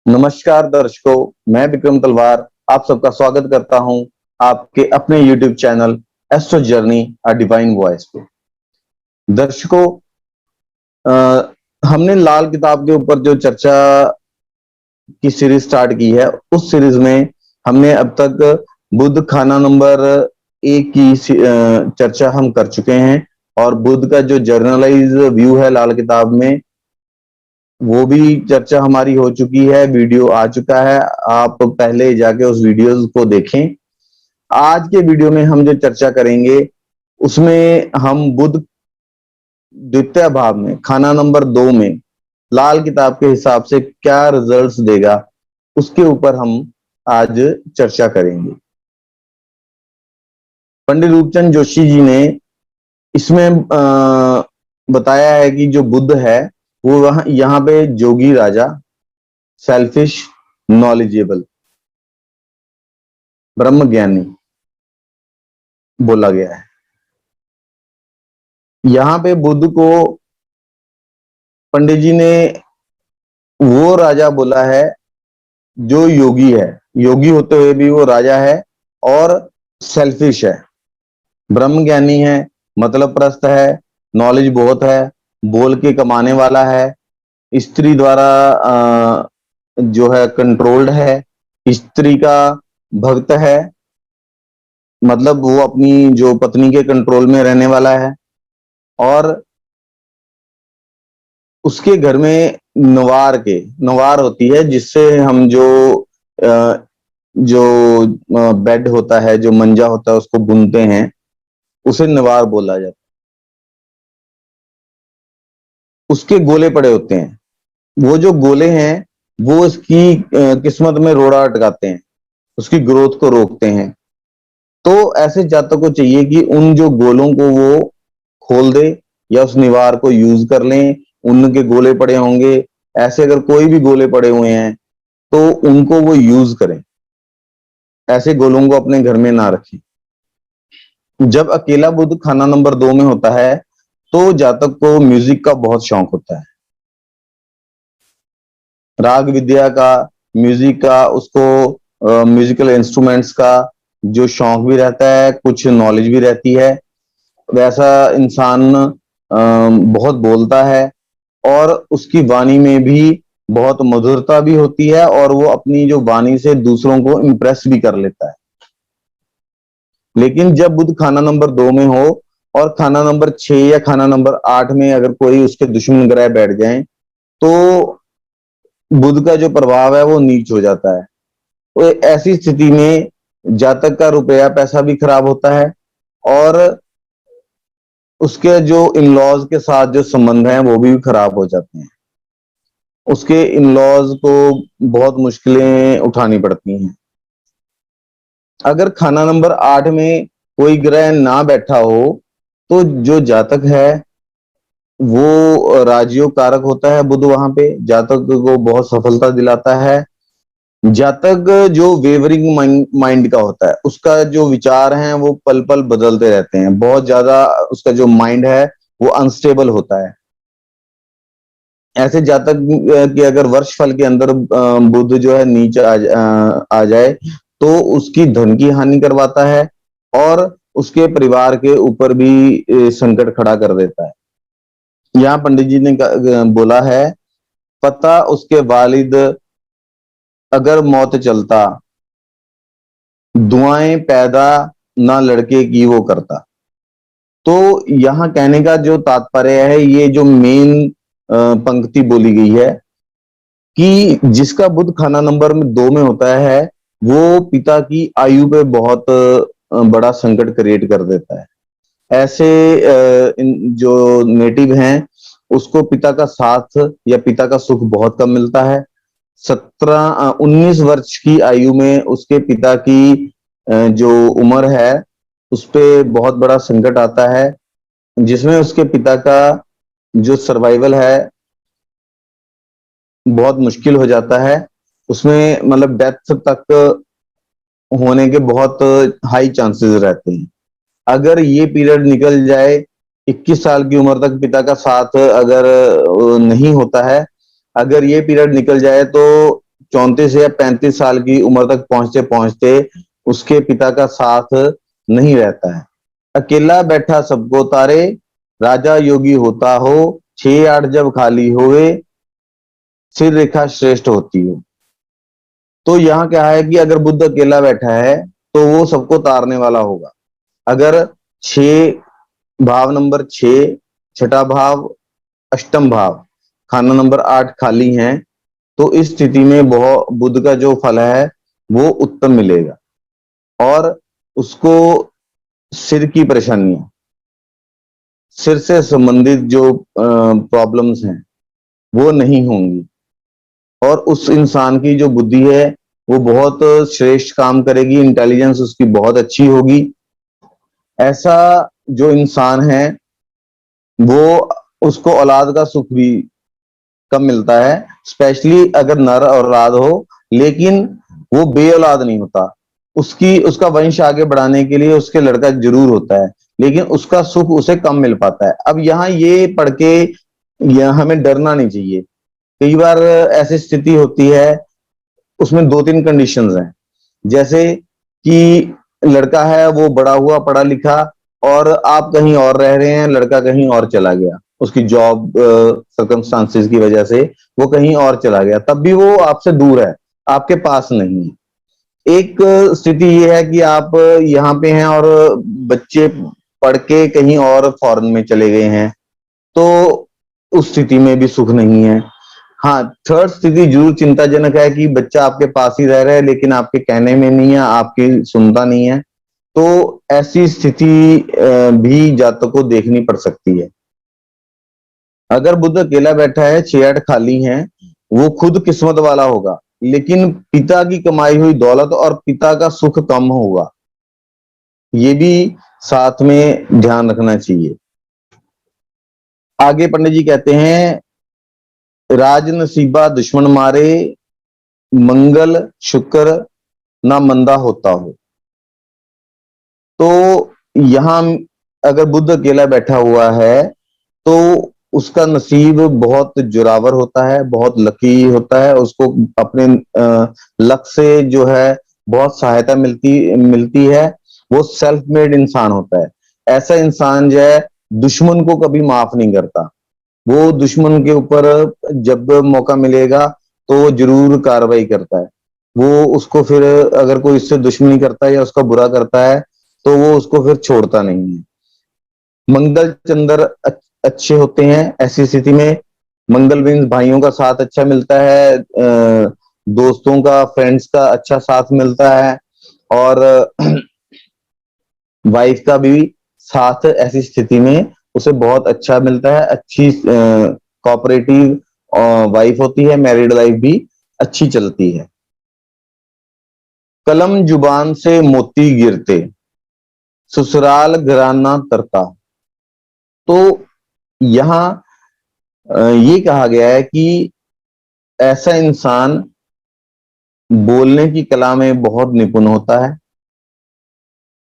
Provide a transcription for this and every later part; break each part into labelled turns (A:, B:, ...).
A: नमस्कार दर्शकों, मैं विक्रम तलवार आप सबका स्वागत करता हूं आपके अपने YouTube channel astro journey a divine voice पे। दर्शकों, हमने लाल किताब के ऊपर जो चर्चा की सीरीज स्टार्ट की है, उस सीरीज में हमने अब तक बुध खाना नंबर 1 की चर्चा हम कर चुके हैं और बुध का जो जर्नलाइज व्यू है लाल किताब में, वो भी चर्चा हमारी हो चुकी है, वीडियो आ चुका है। आप पहले जाके उस वीडियोस को देखें। आज के वीडियो में हम जो चर्चा करेंगे उसमें हम बुध द्वितीय भाव में खाना नंबर 2 में लाल किताब के हिसाब से क्या रिजल्ट्स देगा, उसके ऊपर हम आज चर्चा करेंगे। पंडित रूपचंद जोशी जी ने इसमें बताया है कि जो बुध है वो यहाँ पे जोगी राजा, सेल्फिश, नॉलेजेबल, ब्रह्म ज्ञानी बोला गया है। यहाँ पे बुध को पंडित जी ने वो राजा बोला है जो योगी है, योगी होते हुए भी वो राजा है और सेल्फिश है, ब्रह्म ज्ञानी है, मतलब प्रस्त है, नॉलेज बहुत है, बोल के कमाने वाला है, स्त्री द्वारा जो है कंट्रोल्ड है, स्त्री का भक्त है, मतलब वो अपनी जो पत्नी के कंट्रोल में रहने वाला है। और उसके घर में नवार होती है, जिससे हम जो बेड होता है, जो मंजा होता है, उसको बुनते हैं, उसे नवार बोला जाता है। उसके गोले पड़े होते हैं, वो जो गोले हैं वो इसकी किस्मत में रोड़ा अटकाते हैं, उसकी ग्रोथ को रोकते हैं। तो ऐसे जातक को चाहिए कि उन जो गोलों को वो खोल दे या उस निवार को यूज कर लें। उनके गोले पड़े होंगे, ऐसे अगर कोई भी गोले पड़े हुए हैं तो उनको वो यूज करें, ऐसे गोलों को अपने घर में ना रखें। जब अकेला बुध खाना नंबर 2 में होता है तो जातक को म्यूजिक का बहुत शौक होता है, राग विद्या का, म्यूजिक का, उसको म्यूजिकल इंस्ट्रूमेंट्स का जो शौक भी रहता है, कुछ नॉलेज भी रहती है। वैसा इंसान बहुत बोलता है और उसकी वाणी में भी बहुत मधुरता भी होती है और वो अपनी जो वाणी से दूसरों को इंप्रेस भी कर लेता है। लेकिन जब बुध खाना नंबर 2 में हो और खाना नंबर 6 या खाना नंबर 8 में अगर कोई उसके दुश्मन ग्रह बैठ जाए तो बुध का जो प्रभाव है वो नीच हो जाता है। तो ऐसी स्थिति में जातक का रुपया पैसा भी खराब होता है और उसके जो इन लॉज के साथ जो संबंध हैं वो भी खराब हो जाते हैं। उसके इन लॉज को बहुत मुश्किलें उठानी पड़ती हैं। अगर खाना नंबर 8 में कोई ग्रह ना बैठा हो तो जो जातक है वो राजयोग कारक होता है बुध, वहां पे जातक को बहुत सफलता दिलाता है। जातक जो वेवरिंग माइंड का होता है, उसका जो विचार हैं वो पल पल बदलते रहते हैं, बहुत ज्यादा उसका जो माइंड है वो अनस्टेबल होता है। ऐसे जातक के अगर वर्ष फल के अंदर बुध जो है नीचे आ जाए तो उसकी धन की हानि करवाता है और उसके परिवार के ऊपर भी संकट खड़ा कर देता है। यहाँ पंडित जी ने बोला है, पता उसके वालिद अगर मौत चलता, दुआएं पैदा ना लड़के की वो करता। तो यहाँ कहने का जो तात्पर्य है, ये जो मेन पंक्ति बोली गई है कि जिसका बुध खाना नंबर 2 में होता है वो पिता की आयु पे बहुत बड़ा संकट क्रिएट कर देता है। ऐसे जो नेटिव हैं उसको पिता का साथ या पिता का सुख बहुत कम मिलता है। 19 वर्ष की आयु में उसके पिता की जो उम्र है उस पे बहुत बड़ा संकट आता है, जिसमें उसके पिता का जो सर्वाइवल है बहुत मुश्किल हो जाता है। उसमें मतलब डेथ तक होने के बहुत हाई चांसेस रहते हैं। अगर ये पीरियड निकल जाए, 21 साल की उम्र तक पिता का साथ अगर नहीं होता है, अगर ये पीरियड निकल जाए तो 34 या 35 साल की उम्र तक पहुंचते पहुंचते उसके पिता का साथ नहीं रहता है। अकेला बैठा सबको तारे, राजा योगी होता हो, 6 8 जब खाली होए, सिर रेखा श्रेष्ठ होती हो। तो यहाँ क्या है कि अगर बुद्ध अकेला बैठा है तो वो सबको तारने वाला होगा। अगर 6 भाव नंबर 6, छठा भाव, अष्टम भाव, खाना नंबर 8 खाली हैं, तो इस स्थिति में बहुत बुद्ध का जो फल है वो उत्तम मिलेगा और उसको सिर की परेशानियां, सिर से संबंधित जो प्रॉब्लम्स हैं वो नहीं होंगी और उस इंसान की जो बुद्धि है वो बहुत श्रेष्ठ काम करेगी, इंटेलिजेंस उसकी बहुत अच्छी होगी। ऐसा जो इंसान है वो उसको औलाद का सुख भी कम मिलता है, स्पेशली अगर नर और औलाद हो, लेकिन वो बे औलाद नहीं होता। उसका वंश आगे बढ़ाने के लिए उसके लड़का जरूर होता है, लेकिन उसका सुख उसे कम मिल पाता है। अब यहाँ ये पढ़ के हमें डरना नहीं चाहिए। कई बार ऐसी स्थिति होती है, उसमें 2 3 कंडीशंस हैं। जैसे कि लड़का है वो बड़ा हुआ पढ़ा लिखा और आप कहीं और रह रहे हैं, लड़का कहीं और चला गया, उसकी जॉब सर्कमस्टांसेस की वजह से वो कहीं और चला गया, तब भी वो आपसे दूर है, आपके पास नहीं है। एक स्थिति ये है कि आप यहाँ पे हैं और बच्चे पढ़ के कहीं और फॉरेन में चले गए हैं, तो उस स्थिति में भी सुख नहीं है। हाँ, थर्ड स्थिति जरूर चिंताजनक है कि बच्चा आपके पास ही रह रहा है लेकिन आपके कहने में नहीं है, आपकी सुनता नहीं है। तो ऐसी स्थिति भी जातक को देखनी पड़ सकती है। अगर बुद्ध अकेला बैठा है, 6 8 खाली हैं, वो खुद किस्मत वाला होगा, लेकिन पिता की कमाई हुई दौलत और पिता का सुख कम होगा, ये भी साथ में ध्यान रखना चाहिए। आगे पंडित जी कहते हैं, राज नसीबा दुश्मन मारे, मंगल शुक्र ना मंदा होता हो। तो यहां अगर बुद्ध अकेला बैठा हुआ है तो उसका नसीब बहुत जोरावर होता है, बहुत लकी होता है, उसको अपने लक से जो है बहुत सहायता मिलती मिलती है। वो सेल्फ मेड इंसान होता है। ऐसा इंसान जो है दुश्मन को कभी माफ नहीं करता। वो दुश्मन के ऊपर जब मौका मिलेगा तो वो जरूर कार्रवाई करता है। वो उसको फिर अगर कोई इससे दुश्मनी करता है या उसका बुरा करता है तो वो उसको फिर छोड़ता नहीं है। मंगल चंद्र अच्छे होते हैं ऐसी स्थिति में। मंगल मीन्स भाइयों का साथ अच्छा मिलता है, दोस्तों का, फ्रेंड्स का अच्छा साथ मिलता है और वाइफ का भी साथ ऐसी स्थिति में उसे बहुत अच्छा मिलता है। अच्छी कोऑपरेटिव वाइफ होती है, मैरिड लाइफ भी अच्छी चलती है। कलम जुबान से मोती गिरते, ससुराल घराना तरता। तो यहाँ ये कहा गया है कि ऐसा इंसान बोलने की कला में बहुत निपुण होता है,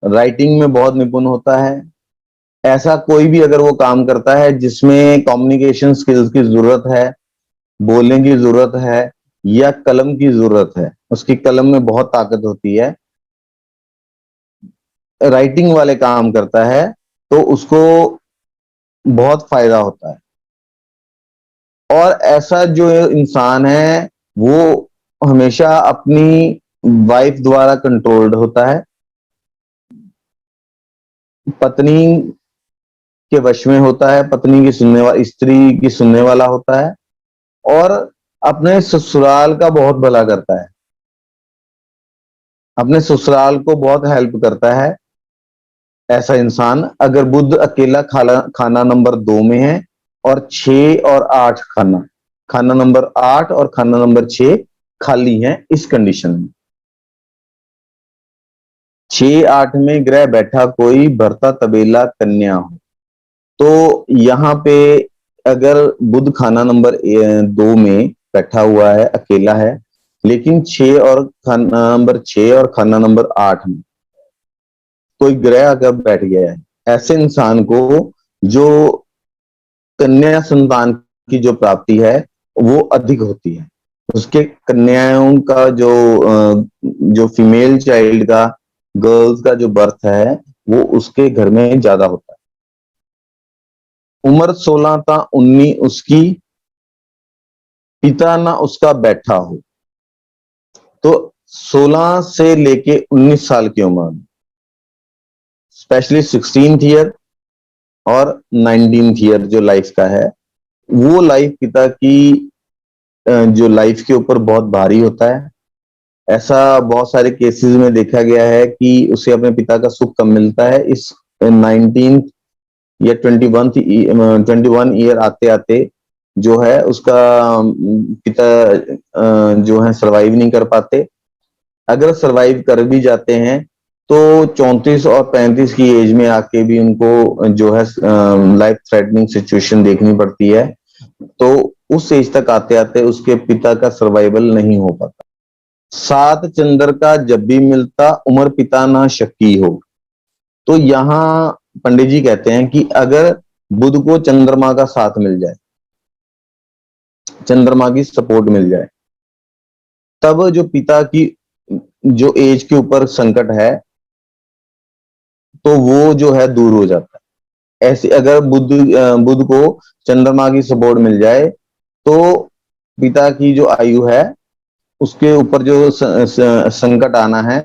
A: राइटिंग में बहुत निपुण होता है। ऐसा कोई भी अगर वो काम करता है जिसमें कम्युनिकेशन स्किल्स की जरूरत है, बोलने की जरूरत है या कलम की जरूरत है, उसकी कलम में बहुत ताकत होती है, राइटिंग वाले काम करता है, तो उसको बहुत फायदा होता है। और ऐसा जो इंसान है वो हमेशा अपनी वाइफ द्वारा कंट्रोल्ड होता है, पत्नी के वश में होता है, पत्नी की सुनने वाला, स्त्री की सुनने वाला होता है और अपने ससुराल का बहुत भला करता है, अपने ससुराल को बहुत हेल्प करता है। ऐसा इंसान अगर बुध अकेला खाना नंबर 2 में है और 6 और 8 खाना नंबर 8 और खाना नंबर 6 खाली है, इस कंडीशन में 6 8 में ग्रह बैठा कोई, भरता तबेला कन्या हो। तो यहाँ पे अगर बुध खाना नंबर 2 में बैठा हुआ है, अकेला है, लेकिन 6 और खाना नंबर 6 और खाना नंबर 8 में कोई ग्रह अगर बैठ गया है, ऐसे इंसान को जो कन्या संतान की जो प्राप्ति है वो अधिक होती है। उसके कन्याओं का जो फीमेल चाइल्ड का, गर्ल्स का जो बर्थ है वो उसके घर में ज्यादा होता है। उम्र 16 ता 19 उसकी, पिता ना उसका बैठा हो, तो 16 से लेके 19 साल की उम्र, स्पेशली 16th ईयर और 19th ईयर जो लाइफ का है, वो लाइफ पिता की जो लाइफ के ऊपर बहुत भारी होता है। ऐसा बहुत सारे केसेस में देखा गया है कि उसे अपने पिता का सुख कम मिलता है। इस 19 या 21 ईयर आते आते जो है उसका पिता जो है सरवाइव नहीं कर पाते। अगर सरवाइव कर भी जाते हैं तो 34 और 35 की एज में आके भी उनको जो है लाइफ थ्रेटनिंग सिचुएशन देखनी पड़ती है। तो उस एज तक आते आते उसके पिता का सर्वाइवल नहीं हो पाता। सात चंद्र का जब भी मिलता, उमर पिता ना शक्की हो। तो यहाँ पंडित जी कहते हैं कि अगर बुध को चंद्रमा का साथ मिल जाए, चंद्रमा की सपोर्ट मिल जाए, तब जो पिता की जो एज के ऊपर संकट है तो वो जो है दूर हो जाता है। ऐसे अगर बुध को चंद्रमा की सपोर्ट मिल जाए तो पिता की जो आयु है उसके ऊपर जो संकट आना है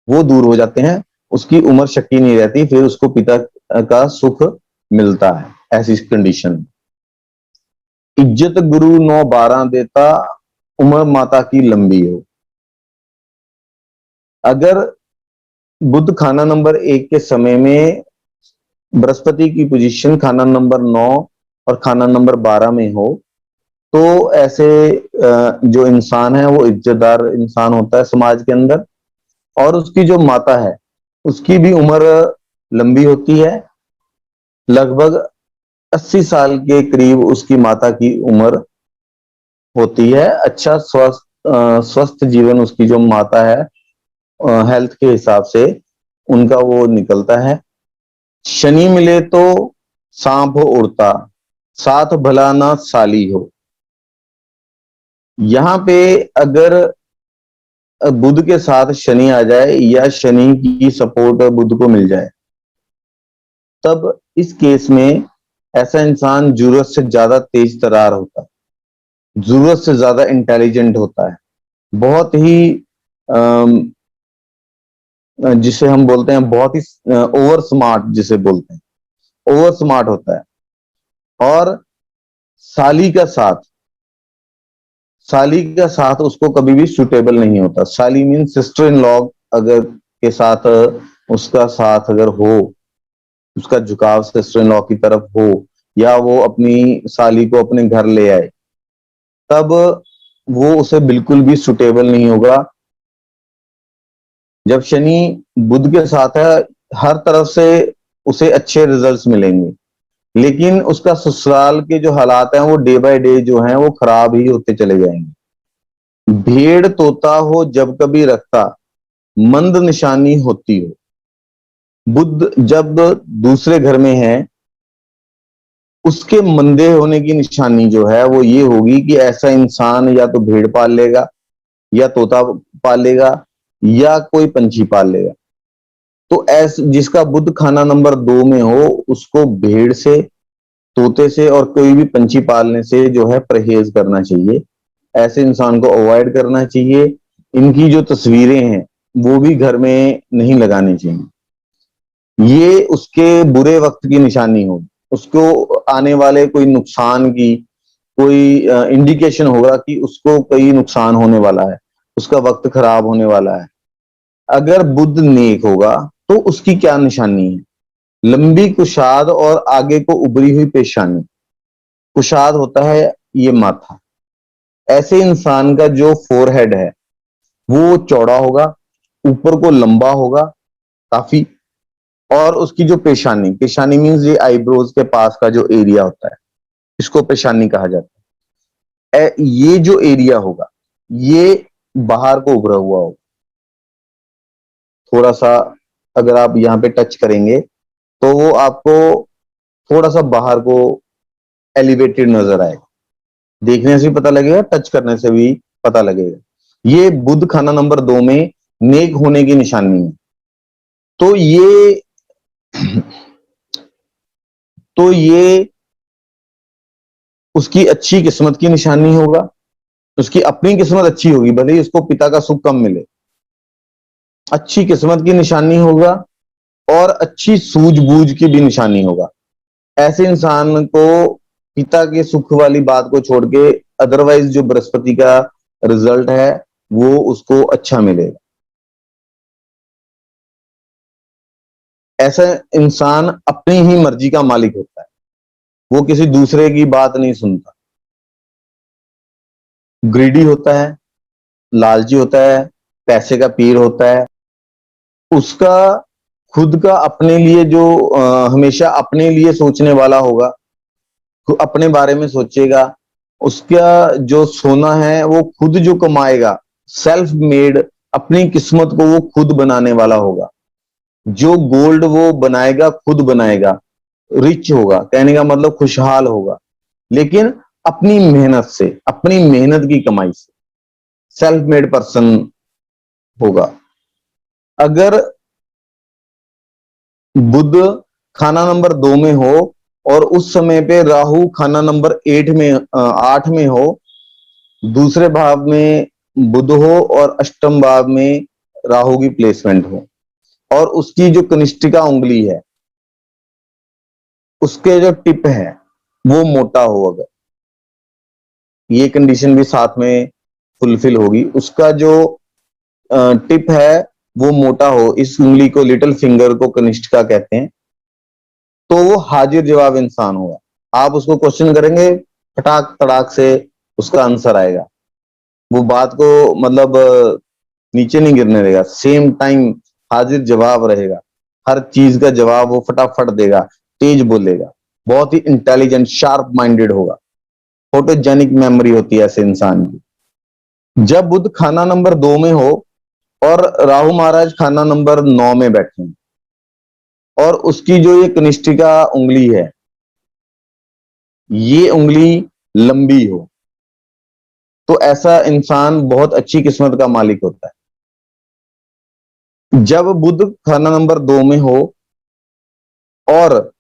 A: वो दूर हो जाते हैं। उसकी उम्र शक्की नहीं रहती, फिर उसको पिता का सुख मिलता है ऐसी कंडीशन। इज्जत गुरु 9-12 देता, उम्र माता की लंबी हो। अगर बुध खाना नंबर 1 के समय में बृहस्पति की पोजीशन खाना नंबर 9 और खाना नंबर 12 में हो तो ऐसे जो इंसान है वो इज्जतदार इंसान होता है समाज के अंदर। और उसकी जो माता है उसकी भी उम्र लंबी होती है, लगभग 80 साल के करीब उसकी माता की उम्र होती है। अच्छा स्वस्थ जीवन उसकी जो माता है हेल्थ के हिसाब से उनका वो निकलता है। शनि मिले तो सांप हो उड़ता, साथ भला ना साली हो। यहाँ पे अगर बुध के साथ शनि आ जाए या शनि की सपोर्ट बुध को मिल जाए, तब इस केस में ऐसा इंसान जरूरत से ज्यादा तेज तर्रार होता है, जरूरत से ज्यादा इंटेलिजेंट होता है, बहुत ही जिसे हम बोलते हैं बहुत ही ओवर स्मार्ट, जिसे बोलते हैं ओवर स्मार्ट होता है। और साली का साथ, साली का साथ उसको कभी भी सुटेबल नहीं होता। साली मीन सिस्टर इन लॉ अगर के साथ उसका साथ अगर हो, उसका झुकाव सिस्टर इन लॉ की तरफ हो, या वो अपनी साली को अपने घर ले आए, तब वो उसे बिल्कुल भी सुटेबल नहीं होगा। जब शनि बुध के साथ है हर तरफ से उसे अच्छे रिजल्ट्स मिलेंगे, लेकिन उसका ससुराल के जो हालात हैं वो डे बाय डे जो हैं वो खराब ही होते चले जाएंगे। भेड़ तोता हो जब कभी रखता, मंद निशानी होती हो। बुध जब दूसरे घर में है उसके मंदे होने की निशानी जो है वो ये होगी कि ऐसा इंसान या तो भेड़ पाल लेगा, या तोता पाल लेगा, या कोई पंछी पाल लेगा। तो ऐस जिसका बुध खाना नंबर 2 में हो उसको भेड़ से, तोते से और कोई भी पंछी पालने से जो है परहेज करना चाहिए। ऐसे इंसान को अवॉइड करना चाहिए। इनकी जो तस्वीरें हैं वो भी घर में नहीं लगानी चाहिए। ये उसके बुरे वक्त की निशानी हो, उसको आने वाले कोई नुकसान की कोई इंडिकेशन होगा कि उसको कोई नुकसान होने वाला है, उसका वक्त खराब होने वाला है। अगर बुध नेक होगा तो उसकी क्या निशानी है? लंबी कुशाद और आगे को उभरी हुई पेशानी। कुशाद होता है ये माथा। ऐसे इंसान का जो फोरहेड है वो चौड़ा होगा, ऊपर को लंबा होगा काफी। और उसकी जो पेशानी, पेशानी मीन्स ये आईब्रोज के पास का जो एरिया होता है इसको पेशानी कहा जाता है। ये जो एरिया होगा ये बाहर को उभरा हुआ होगा थोड़ा सा। अगर आप यहाँ पे टच करेंगे तो वो आपको थोड़ा सा बाहर को एलिवेटेड नजर आएगा। देखने से भी पता लगेगा, टच करने से भी पता लगेगा। ये बुध खाना नंबर 2 में नेक होने की निशानी है। तो ये तो ये उसकी अच्छी किस्मत की निशानी होगा। उसकी अपनी किस्मत अच्छी होगी, भले ही उसको पिता का सुख कम मिले, अच्छी किस्मत की निशानी होगा और अच्छी सूझबूझ की भी निशानी होगा। ऐसे इंसान को पिता के सुख वाली बात को छोड़ के अदरवाइज जो बृहस्पति का रिजल्ट है वो उसको अच्छा मिलेगा। ऐसा इंसान अपनी ही मर्जी का मालिक होता है, वो किसी दूसरे की बात नहीं सुनता। ग्रीडी होता है, लालची होता है, पैसे का पीर होता है। उसका खुद का अपने लिए जो हमेशा अपने लिए सोचने वाला होगा, अपने बारे में सोचेगा। उसका जो सोना है वो खुद जो कमाएगा, सेल्फ मेड, अपनी किस्मत को वो खुद बनाने वाला होगा। जो गोल्ड वो बनाएगा खुद बनाएगा, रिच होगा, कहने का मतलब खुशहाल होगा, लेकिन अपनी मेहनत से, अपनी मेहनत की कमाई से सेल्फ मेड पर्सन होगा। अगर बुध खाना नंबर 2 में हो और उस समय पे राहु खाना नंबर 8 में हो, दूसरे भाव में बुध हो और अष्टम भाव में राहु की प्लेसमेंट हो, और उसकी जो कनिष्ठिका उंगली है, उसके जो टिप है वो मोटा हो, अगर ये कंडीशन भी साथ में फुलफिल होगी, उसका जो टिप है वो मोटा हो, इस उंगली को, लिटिल फिंगर को कनिष्ठिका कहते हैं, तो वो हाजिर जवाब इंसान होगा। आप उसको क्वेश्चन करेंगे, फटाक तड़ाक से उसका आंसर आएगा। वो बात को मतलब नीचे नहीं गिरने देगा, सेम टाइम हाजिर जवाब रहेगा। हर चीज का जवाब वो फटाफट देगा, तेज बोलेगा, बहुत ही इंटेलिजेंट शार्प माइंडेड होगा। फोटोजेनिक मेमोरी होती है ऐसे इंसान की। जब बुध खाना नंबर 2 में हो और राहु महाराज खाना नंबर 9 में बैठे हैं, और उसकी जो ये कनिष्ठिका उंगली है, ये उंगली लंबी हो, तो ऐसा इंसान बहुत अच्छी किस्मत का मालिक होता है। जब बुध खाना नंबर 2 में हो और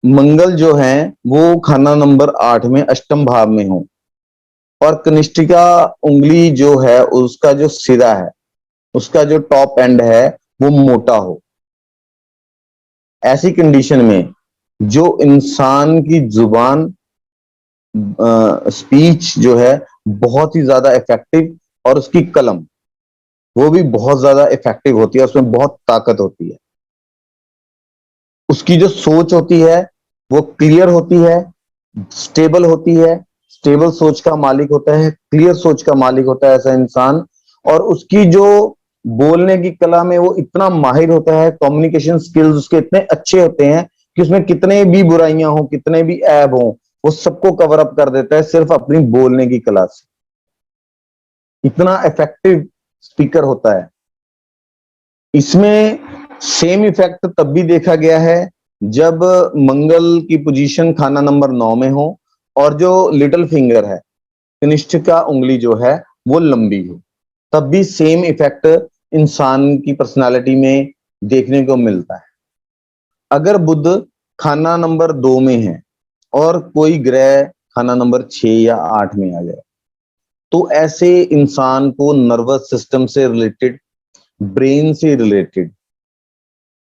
A: मंगल जो है वो खाना नंबर 8 में अष्टम भाव में हो, और कनिष्ठिका उंगली जो है उसका जो सिरा है, उसका जो टॉप एंड है वो मोटा हो, ऐसी कंडीशन में जो इंसान की जुबान, स्पीच जो है बहुत ही ज्यादा इफेक्टिव, और उसकी कलम वो भी बहुत ज्यादा इफेक्टिव होती है, उसमें बहुत ताकत होती है। उसकी जो सोच होती है वो क्लियर होती है, स्टेबल होती है, स्टेबल सोच का मालिक होता है, क्लियर सोच का मालिक होता है ऐसा इंसान। और उसकी जो बोलने की कला में वो इतना माहिर होता है, कम्युनिकेशन स्किल्स उसके इतने अच्छे होते हैं कि उसमें कितने भी बुराइयां हो, कितने भी ऐब हो, वो सबको कवर अप कर देता है सिर्फ अपनी बोलने की कला से। इतना इफेक्टिव स्पीकर होता है। इसमें सेम इफेक्ट तब भी देखा गया है जब मंगल की पोजीशन खाना नंबर 9 में हो और जो लिटिल फिंगर है, कनिष्ठ का उंगली जो है वो लंबी हो, तब भी सेम इफेक्ट इंसान की पर्सनालिटी में देखने को मिलता है। अगर बुध खाना नंबर 2 में है और कोई ग्रह खाना नंबर 6 या 8 में आ जाए, तो ऐसे इंसान को नर्वस सिस्टम से रिलेटेड, ब्रेन से रिलेटेड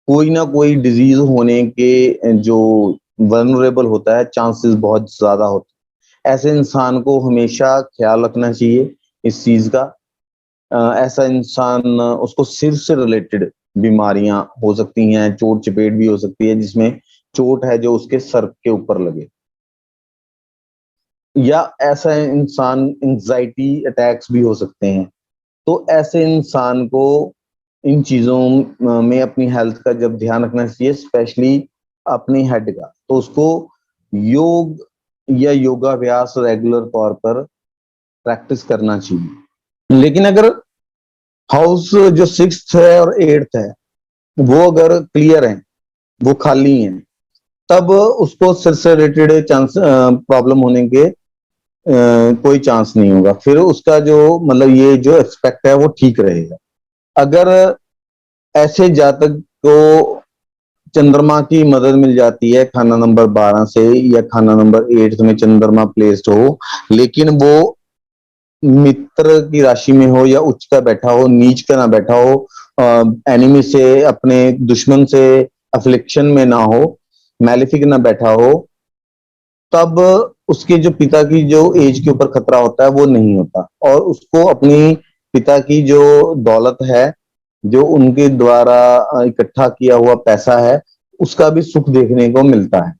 A: कोई ना कोई डिजीज होने के जो वल्नरेबल होता है, चांसेस बहुत ज्यादा होते हैं। ऐसे इंसान को हमेशा ख्याल रखना चाहिए इस चीज का। ऐसा इंसान, उसको सिर से रिलेटेड बीमारियां हो सकती हैं, चोट चपेट भी हो सकती है, जिसमें चोट है जो उसके सर के ऊपर लगे, या ऐसा इंसान एंजाइटी अटैक्स भी हो सकते हैं। तो ऐसे इंसान को इन चीजों में अपनी हेल्थ का जब ध्यान रखना चाहिए, स्पेशली अपनी हेड का, तो उसको योग या योगाभ्यास रेगुलर तौर पर प्रैक्टिस करना चाहिए। लेकिन अगर हाउस जो 6th है और 8th है वो अगर क्लियर है, वो खाली है, तब उसको सिर से रिलेटेड चांस प्रॉब्लम होने के कोई चांस नहीं होगा, फिर उसका जो मतलब ये जो एक्सपेक्ट है वो ठीक रहेगा। अगर ऐसे जातक को चंद्रमा की मदद मिल जाती है खाना नंबर 12 से, या खाना नंबर 8 में चंद्रमा प्लेस्ड हो, लेकिन वो मित्र की राशि में हो या उच्च का बैठा हो, नीच का ना बैठा हो, एनिमी से, अपने दुश्मन से अफ्लिक्शन में ना हो, मैलिफिक ना बैठा हो, तब उसके जो पिता की जो एज के ऊपर खतरा होता है वो नहीं होता, और उसको अपनी पिता की जो दौलत है, जो उनके द्वारा इकट्ठा किया हुआ पैसा है, उसका भी सुख देखने को मिलता है।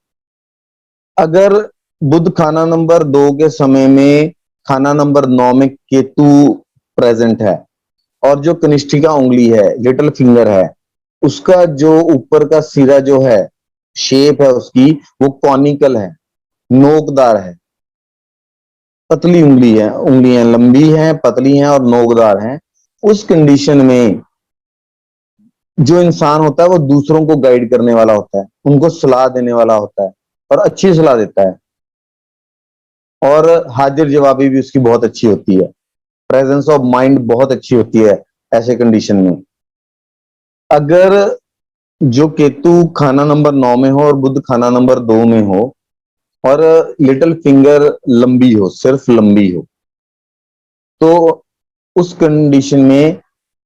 A: अगर बुध खाना नंबर 2 के समय में खाना नंबर 9 में केतु प्रेजेंट है, और जो कनिष्ठिका उंगली है, लिटिल फिंगर है, उसका जो ऊपर का सिरा जो है, शेप है उसकी, वो कॉनिकल है, नोकदार है, पतली उंगली है, उंगलियां लंबी हैं, पतली हैं और नोकदार हैं। उस कंडीशन में जो इंसान होता है वो दूसरों को गाइड करने वाला होता है, उनको सलाह देने वाला होता है, और अच्छी सलाह देता है, और हाजिर जवाबी भी उसकी बहुत अच्छी होती है, प्रेजेंस ऑफ माइंड बहुत अच्छी होती है ऐसे कंडीशन में। अगर जो केतु खाना नंबर 9 में हो और बुध खाना नंबर 2 में हो, और लिटिल फिंगर लंबी हो, सिर्फ लंबी हो, तो उस कंडीशन में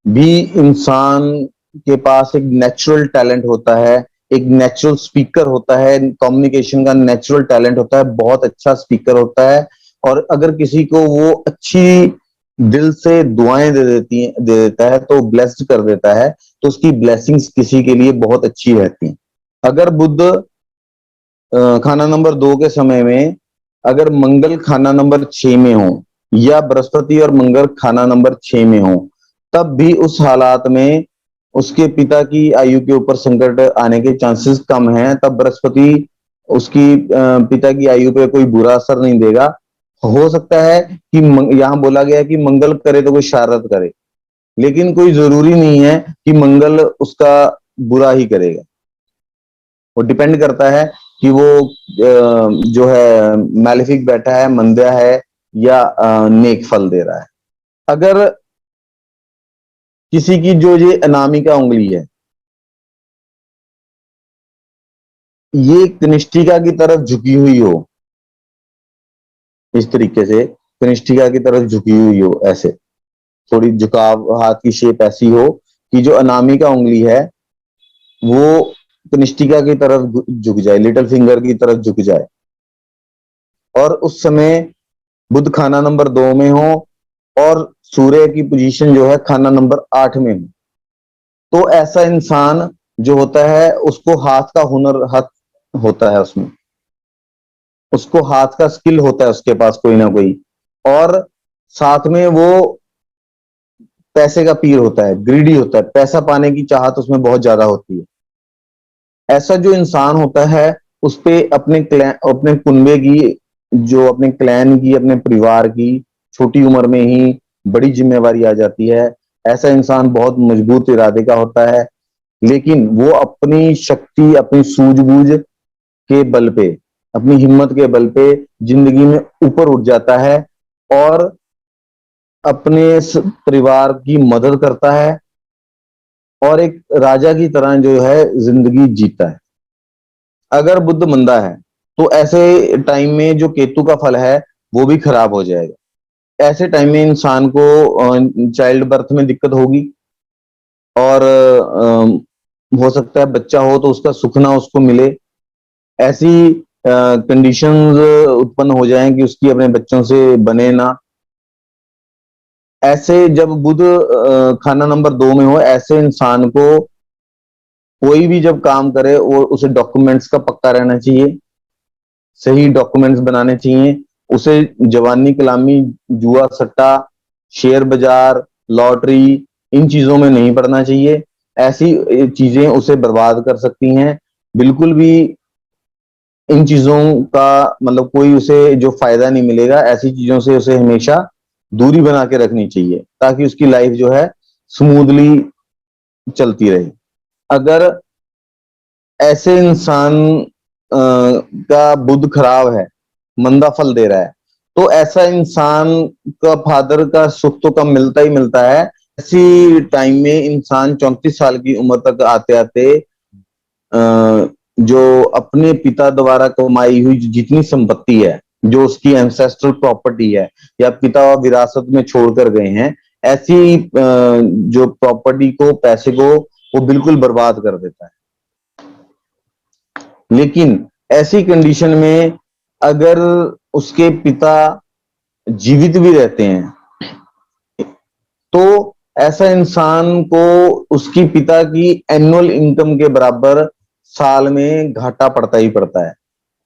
A: भी इंसान के पास एक नेचुरल टैलेंट होता है, एक नेचुरल स्पीकर होता है, कम्युनिकेशन का नेचुरल टैलेंट होता है, बहुत अच्छा स्पीकर होता है। और अगर किसी को वो अच्छी दिल से दुआएं दे देता है, तो ब्लेस्ड कर देता है, तो उसकी ब्लेसिंग्स किसी के लिए बहुत अच्छी रहती हैं। अगर बुध खाना नंबर 2 के समय में अगर मंगल खाना नंबर 6 में हो, या बृहस्पति और मंगल खाना नंबर 6 में हो, तब भी उस हालात में उसके पिता की आयु के ऊपर संकट आने के चांसेस कम हैं। तब बृहस्पति उसकी पिता की आयु पे कोई बुरा असर नहीं देगा। हो सकता है कि यहाँ बोला गया है कि मंगल करे तो कोई शारत करे, लेकिन कोई जरूरी नहीं है कि मंगल उसका बुरा ही करेगा। वो डिपेंड करता है कि वो जो है मैलिफिक बैठा है, मंद्या है, या नेक फल दे रहा है। अगर किसी की जो ये अनामिका उंगली है, ये कनिष्ठिका की तरफ झुकी हुई हो, इस तरीके से कनिष्ठिका की तरफ झुकी हुई हो, ऐसे थोड़ी झुकाव, हाथ की शेप ऐसी हो कि जो अनामिका उंगली है वो कनिष्ठिका की तरफ झुक जाए, लिटिल फिंगर की तरफ झुक जाए, और उस समय बुध खाना नंबर 2 में हो और सूर्य की पोजीशन जो है खाना नंबर 8 में हो, तो ऐसा इंसान जो होता है उसको हाथ का हुनर हाथ होता है, उसमें उसको हाथ का स्किल होता है उसके पास कोई ना कोई, और साथ में वो पैसे का पीर होता है, ग्रीडी होता है, पैसा पाने की चाहत उसमें बहुत ज्यादा होती है। ऐसा जो इंसान होता है उस पे अपने कुनबे की, जो अपने क्लैन की, अपने परिवार की छोटी उम्र में ही बड़ी जिम्मेवारी आ जाती है। ऐसा इंसान बहुत मजबूत इरादे का होता है, लेकिन वो अपनी शक्ति, अपनी सूझबूझ के बल पे, अपनी हिम्मत के बल पे जिंदगी में ऊपर उठ जाता है, और अपने परिवार की मदद करता है, और एक राजा की तरह जो है जिंदगी जीता है। अगर बुद्ध मंदा है तो ऐसे टाइम में जो केतु का फल है वो भी खराब हो जाएगा। ऐसे टाइम में इंसान को चाइल्ड बर्थ में दिक्कत होगी, और हो सकता है बच्चा हो तो उसका सुख ना उसको मिले, ऐसी कंडीशंस उत्पन्न हो जाएं कि उसकी अपने बच्चों से बने ना। ऐसे जब बुध खाना नंबर 2 में हो, ऐसे इंसान को कोई भी जब काम करे वो उसे डॉक्यूमेंट्स का पक्का रहना चाहिए, सही डॉक्यूमेंट्स बनाने चाहिए। उसे जवानी कलामी, जुआ सट्टा, शेयर बाजार, लॉटरी, इन चीजों में नहीं पड़ना चाहिए। ऐसी चीजें उसे बर्बाद कर सकती हैं। बिल्कुल भी इन चीजों का मतलब कोई उसे जो फायदा नहीं मिलेगा, ऐसी चीजों से उसे हमेशा दूरी बना के रखनी चाहिए, ताकि उसकी लाइफ जो है स्मूथली चलती रहे। अगर ऐसे इंसान का बुध खराब है, मंदा फल दे रहा है, तो ऐसा इंसान का फादर का सुख तो कम मिलता ही मिलता है। इसी टाइम में इंसान 34 साल की उम्र तक आते आते जो अपने पिता द्वारा कमाई हुई जितनी संपत्ति है, जो उसकी एंसेस्ट्रल प्रॉपर्टी है या पिता विरासत में छोड़कर गए हैं, ऐसी जो प्रॉपर्टी को, पैसे को वो बिल्कुल बर्बाद कर देता है। लेकिन ऐसी कंडीशन में अगर उसके पिता जीवित भी रहते हैं तो ऐसा इंसान को उसकी पिता की एनुअल इनकम के बराबर साल में घाटा पड़ता ही पड़ता है।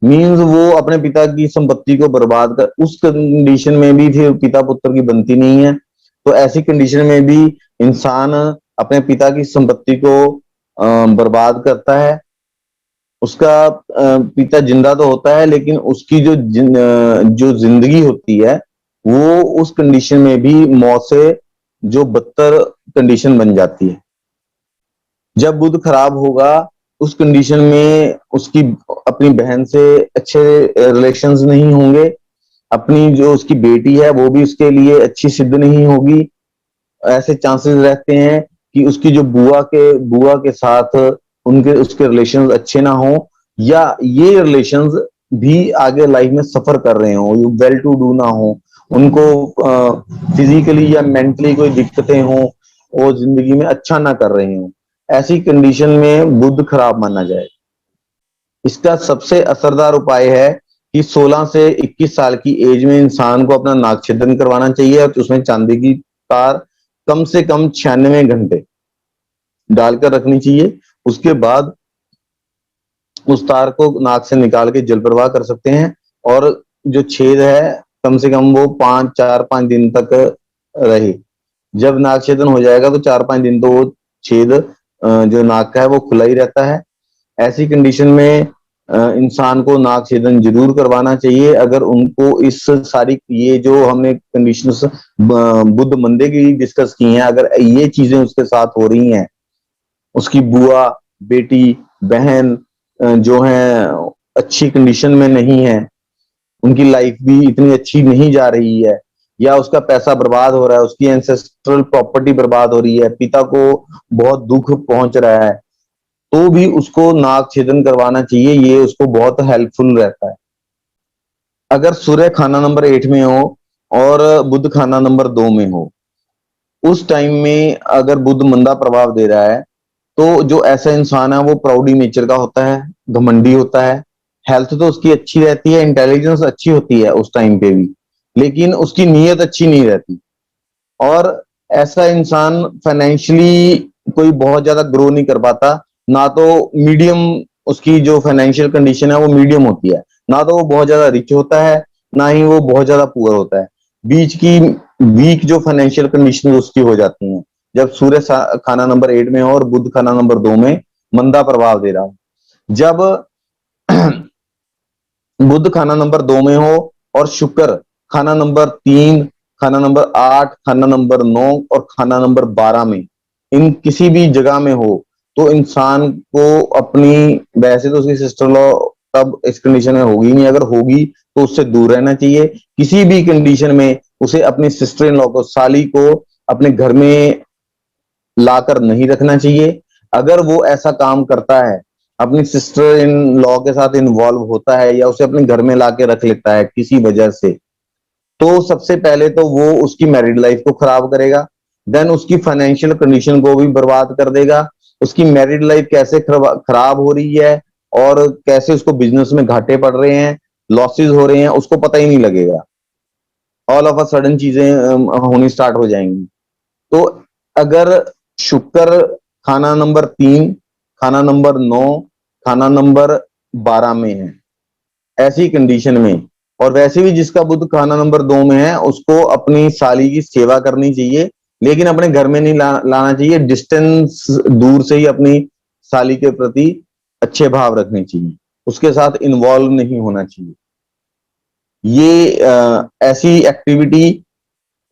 A: मींस वो अपने पिता की संपत्ति को बर्बाद कर, उस कंडीशन में भी फिर पिता पुत्र की बनती नहीं है। तो ऐसी कंडीशन में भी इंसान अपने पिता की संपत्ति को बर्बाद करता है। उसका पिता जिंदा तो होता है लेकिन उसकी जो जिंदगी होती है वो उस कंडीशन में भी मौत से जो बदतर कंडीशन बन जाती है। जब बुध खराब होगा उस कंडीशन में उसकी अपनी बहन से अच्छे रिलेशंस नहीं होंगे, अपनी जो उसकी बेटी है वो भी उसके लिए अच्छी सिद्ध नहीं होगी। ऐसे चांसेस रहते हैं कि उसकी जो बुआ के साथ उनके उसके रिलेशंस अच्छे ना हो, या ये रिलेशंस भी आगे लाइफ में सफर कर रहे हो, वेल टू डू ना हो, उनको फिजिकली या मेंटली कोई दिक्कतें हो, वो जिंदगी में अच्छा ना कर रहे हो। ऐसी कंडीशन में बुध खराब माना जाए। इसका सबसे असरदार उपाय है कि 16 से 21 साल की एज में इंसान को अपना नाक छेदन करवाना चाहिए और उसमें चांदी की तार कम से कम 96 घंटे डालकर रखनी चाहिए। उसके बाद उस तार को नाक से निकाल के जल प्रवाह कर सकते हैं और जो छेद है कम से कम वो 4-5 दिन तक रहे। जब नाक छेदन हो जाएगा तो 4-5 दिन तो वो छेद जो नाक का है वो खुला ही रहता है। ऐसी कंडीशन में इंसान को नाक छेदन जरूर करवाना चाहिए। अगर उनको इस सारी ये जो हमने कंडीशंस बुध मंदे की डिस्कस की हैं, अगर ये चीजें उसके साथ हो रही हैं, उसकी बुआ, बेटी, बहन जो है अच्छी कंडीशन में नहीं है, उनकी लाइफ भी इतनी अच्छी नहीं जा रही है, या उसका पैसा बर्बाद हो रहा है, उसकी एंसेस्ट्रल प्रॉपर्टी बर्बाद हो रही है, पिता को बहुत दुख पहुंच रहा है, तो भी उसको नाक छेदन करवाना चाहिए। ये उसको बहुत हेल्पफुल रहता है। अगर सूर्य खाना नंबर 8 में हो और बुध खाना नंबर 2 में हो, उस टाइम में अगर बुध मंदा प्रभाव दे रहा है तो जो ऐसा इंसान है वो प्राउडी नेचर का होता है, घमंडी होता है। हेल्थ तो उसकी अच्छी रहती है, इंटेलिजेंस अच्छी होती है उस टाइम पे भी, लेकिन उसकी नीयत अच्छी नहीं रहती। और ऐसा इंसान फाइनेंशियली कोई बहुत ज्यादा ग्रो नहीं कर पाता, ना तो मीडियम, उसकी जो फाइनेंशियल कंडीशन है वो मीडियम होती है, ना तो वो बहुत ज्यादा रिच होता है, ना ही वो बहुत ज्यादा पुअर होता है। बीच की वीक जो फाइनेंशियल कंडीशन उसकी हो जाती हैं जब सूर्य खाना नंबर 8 में हो और बुध खाना नंबर 2 में मंदा प्रभाव दे रहा हो। जब बुध खाना नंबर 2 में हो और शुक्र खाना नंबर 3, खाना नंबर 8, खाना नंबर 9 और खाना नंबर 12 में इन किसी भी जगह में हो, तो इंसान को अपनी, वैसे तो उसकी सिस्टर लॉ तब इस कंडीशन में होगी नहीं, अगर होगी तो उससे दूर रहना चाहिए। किसी भी कंडीशन में उसे अपनी सिस्टर इन लॉ को, साली को अपने घर में लाकर नहीं रखना चाहिए। अगर वो ऐसा काम करता है, अपनी सिस्टर इन लॉ के साथ इन्वॉल्व होता है या उसे अपने घर में लाके रख लेता है किसी वजह से, तो सबसे पहले तो वो उसकी मैरिड लाइफ को खराब करेगा, देन उसकी फाइनेंशियल कंडीशन को भी बर्बाद कर देगा। उसकी मैरिड लाइफ कैसे खराब हो रही है और कैसे उसको बिजनेस में घाटे पड़ रहे हैं, लॉसेस हो रहे हैं, उसको पता ही नहीं लगेगा। ऑल ऑफ अ सडन चीजें होनी स्टार्ट हो जाएंगी। तो अगर शुक्र खाना नंबर 3, खाना नंबर 9, खाना नंबर 12 में है ऐसी कंडीशन में, और वैसे भी जिसका बुध खाना नंबर 2 में है उसको अपनी साली की सेवा करनी चाहिए, लेकिन अपने घर में नहीं लाना चाहिए। डिस्टेंस, दूर से ही अपनी साली के प्रति अच्छे भाव रखने चाहिए, उसके साथ इन्वॉल्व नहीं होना चाहिए। ये ऐसी एक्टिविटी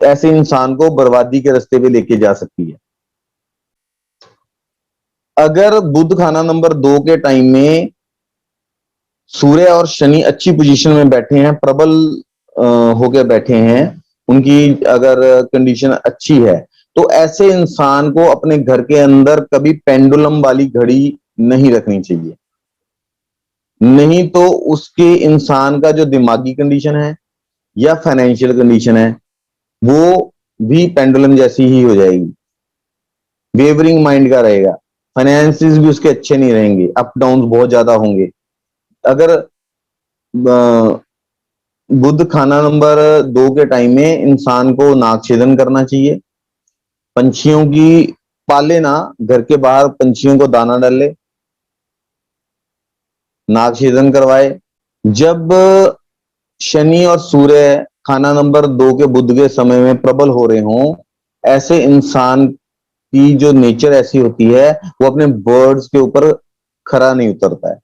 A: ऐसे इंसान को बर्बादी के रास्ते पे लेके जा सकती है। अगर बुध खाना नंबर 2 के टाइम में सूर्य और शनि अच्छी पोजीशन में बैठे हैं, प्रबल होके बैठे हैं, उनकी अगर कंडीशन अच्छी है, तो ऐसे इंसान को अपने घर के अंदर कभी पेंडुलम वाली घड़ी नहीं रखनी चाहिए। नहीं तो उसके इंसान का जो दिमागी कंडीशन है या फाइनेंशियल कंडीशन है, वो भी पेंडुलम जैसी ही हो जाएगी, वेवरिंग माइंड का रहेगा। फाइनेंसिस भी उसके अच्छे नहीं रहेंगे, अप डाउन बहुत ज्यादा होंगे। अगर बुध खाना नंबर 2 के टाइम में इंसान को नागछेदन करना चाहिए, पंछियों की पाले ना, घर के बाहर पंछियों को दाना डाले, नागछेदन करवाए। जब शनि और सूर्य खाना नंबर 2 के बुध के समय में प्रबल हो रहे हों, ऐसे इंसान की जो नेचर ऐसी होती है, वो अपने वर्ड्स के ऊपर खरा नहीं उतरता है,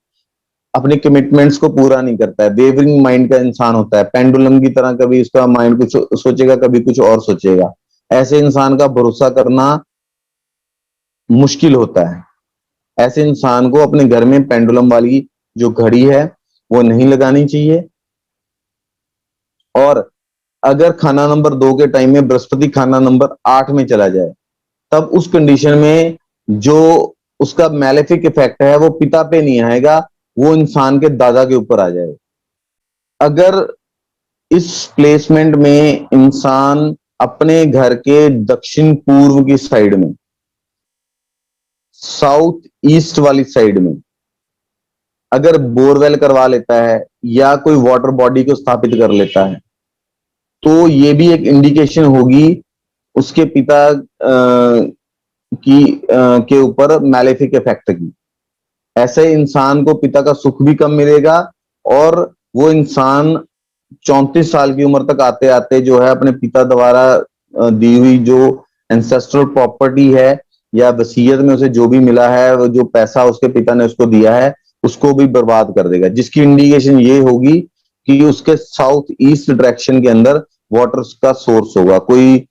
A: अपने कमिटमेंट्स को पूरा नहीं करता है, वेवरिंग माइंड का इंसान होता है, पेंडुलम की तरह कभी उसका माइंड कुछ सोचेगा, कभी कुछ और सोचेगा। ऐसे इंसान का भरोसा करना मुश्किल होता है। ऐसे इंसान को अपने घर में पेंडुलम वाली जो घड़ी है वो नहीं लगानी चाहिए। और अगर खाना नंबर 2 के टाइम में बृहस्पति खाना नंबर 8 में चला जाए, तब उस कंडीशन में जो उसका मैलेफिक इफेक्ट है वो पिता पे नहीं आएगा, वो इंसान के दादा के ऊपर आ जाएगा। अगर इस प्लेसमेंट में इंसान अपने घर के दक्षिण पूर्व की साइड में, साउथ ईस्ट वाली साइड में अगर बोरवेल करवा लेता है या कोई वाटर बॉडी को स्थापित कर लेता है, तो ये भी एक इंडिकेशन होगी उसके पिता के ऊपर मैलेफिक इफेक्ट की। ऐसे इंसान को पिता का सुख भी कम मिलेगा, और वो इंसान 34 साल की उम्र तक आते आते जो है अपने पिता द्वारा दी हुई जो एंसेस्ट्रल प्रॉपर्टी है या वसीयत में उसे जो भी मिला है, वो जो पैसा उसके पिता ने उसको दिया है, उसको भी बर्बाद कर देगा। जिसकी इंडिकेशन ये होगी कि उसके साउथ ईस्ट डायरेक्शन के अंदर वाटर का सोर्स होगा कोई,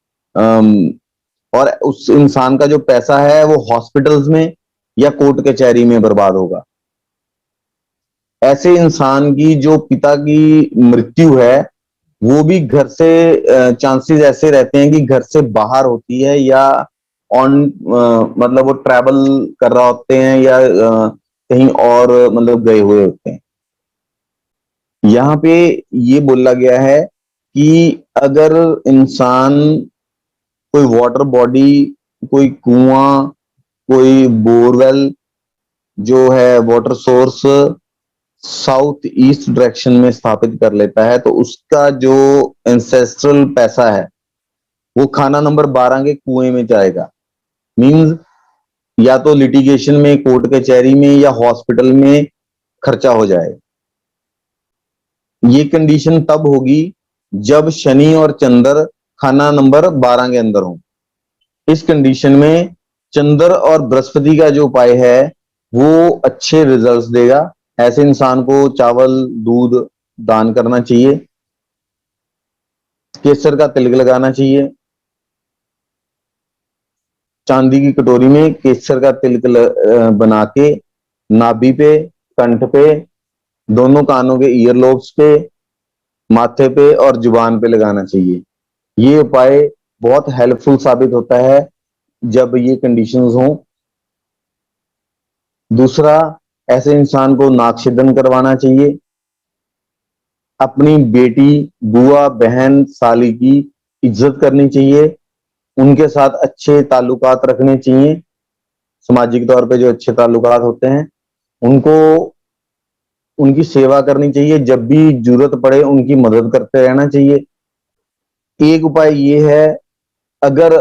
A: और उस इंसान का जो पैसा है वो हॉस्पिटल्स में या कोर्ट कचहरी में बर्बाद होगा। ऐसे इंसान की जो पिता की मृत्यु है वो भी घर से चांसेस ऐसे रहते हैं कि घर से बाहर होती है, या ऑन मतलब वो ट्रैवल कर रहा होते हैं, या कहीं और मतलब गए हुए होते हैं। यहाँ पे ये बोला गया है कि अगर इंसान कोई वाटर बॉडी, कोई कुआं, कोई बोरवेल जो है water source south east direction में स्थापित कर लेता है, तो उसका जो एंसेस्ट्रल पैसा है वो खाना नंबर 12 के कुएं में जाएगा। मींस या तो लिटिगेशन में, कोर्ट कचहरी में या हॉस्पिटल में खर्चा हो जाए। ये कंडीशन तब होगी जब शनि और चंद्र खाना नंबर 12 के अंदर हो। इस कंडीशन में चंद्र और बृहस्पति का जो उपाय है वो अच्छे रिजल्ट्स देगा। ऐसे इंसान को चावल दूध दान करना चाहिए, केसर का तिलक लगाना चाहिए, चांदी की कटोरी में केसर का तिलक बना के नाभि पे, कंठ पे, दोनों कानों के ईयरलोब्स पे, माथे पे और जुबान पे लगाना चाहिए। ये उपाय बहुत हेल्पफुल साबित होता है जब ये कंडीशंस हों। दूसरा, ऐसे इंसान को नागछेदन करवाना चाहिए, अपनी बेटी, बुआ, बहन, साली की इज्जत करनी चाहिए, उनके साथ अच्छे ताल्लुकात रखने चाहिए। सामाजिक तौर पे जो अच्छे ताल्लुकात होते हैं उनको, उनकी सेवा करनी चाहिए, जब भी जरूरत पड़े उनकी मदद करते रहना चाहिए। एक उपाय ये है, अगर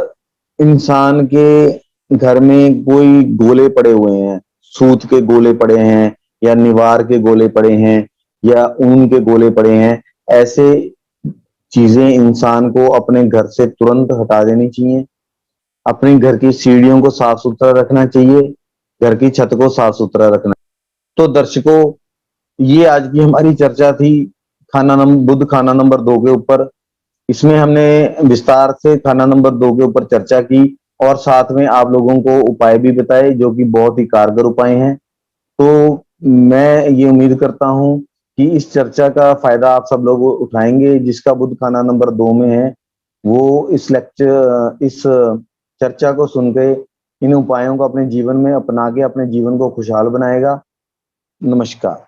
A: इंसान के घर में कोई गोले पड़े हुए हैं, सूत के गोले पड़े हैं या निवार के गोले पड़े हैं या ऊन के गोले पड़े हैं, ऐसे चीजें इंसान को अपने घर से तुरंत हटा देनी चाहिए। अपने घर की सीढ़ियों को साफ सुथरा रखना चाहिए, घर की छत को साफ सुथरा रखना। तो दर्शकों, ये आज की हमारी चर्चा थी बुध खाना नंबर 2 के ऊपर। इसमें हमने विस्तार से खाना नंबर 2 के ऊपर चर्चा की, और साथ में आप लोगों को उपाय भी बताए जो कि बहुत ही कारगर उपाय हैं। तो मैं ये उम्मीद करता हूं कि इस चर्चा का फायदा आप सब लोग उठाएंगे। जिसका बुध खाना नंबर 2 में है वो इस चर्चा को सुन के इन उपायों को अपने जीवन में अपना के अपने जीवन को खुशहाल बनाएगा। नमस्कार।